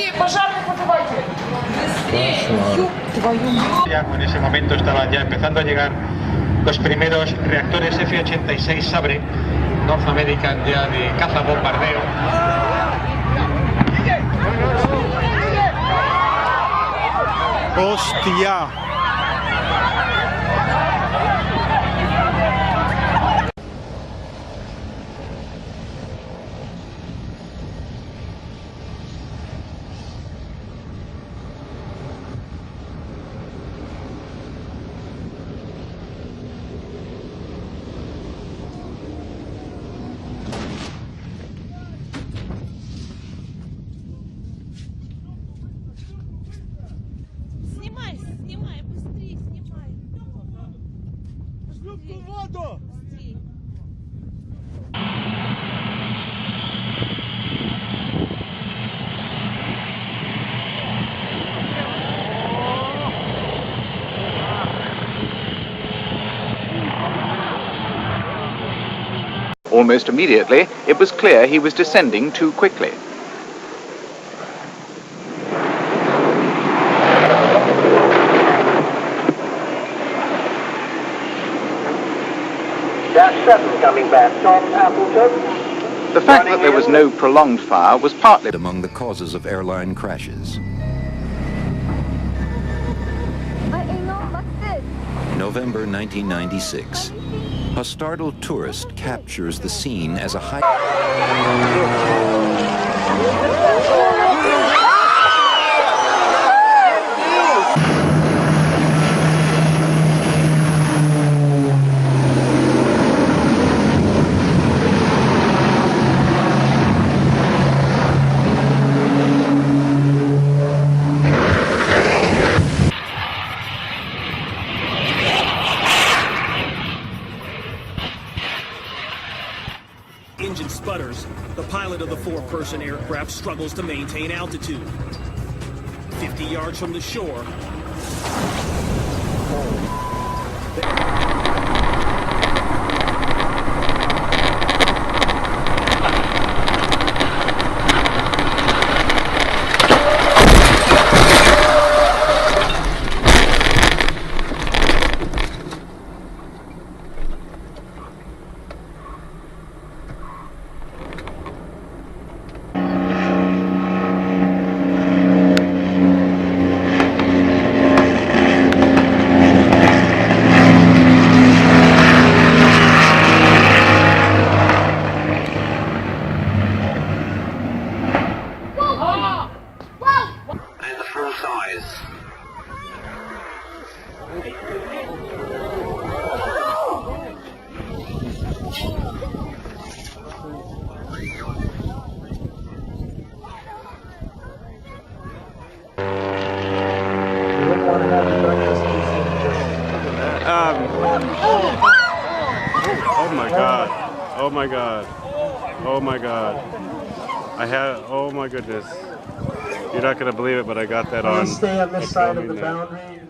и пожарных вызывайте. Ya en ese momento estaban ya empezando a llegar los primeros reactores F-86 Sabre, North American ya de caza bombardeo. ¡Hostia! Снимай, быстрее снимай. Шлюпку в воду! Быстрее. Almost immediately, it was clear he was descending too quickly. Coming back from Appleton. The fact that there was no prolonged fire was partly among the causes of airline crashes. November 1996. A startled tourist captures the scene as a high... Engine sputters. The pilot of the four-person aircraft struggles to maintain altitude. 50 yards from the shore. Oh my god. Oh my god. Oh my god. Oh my goodness. You're not going to believe it, but I got that on. Stay on this side of the boundary.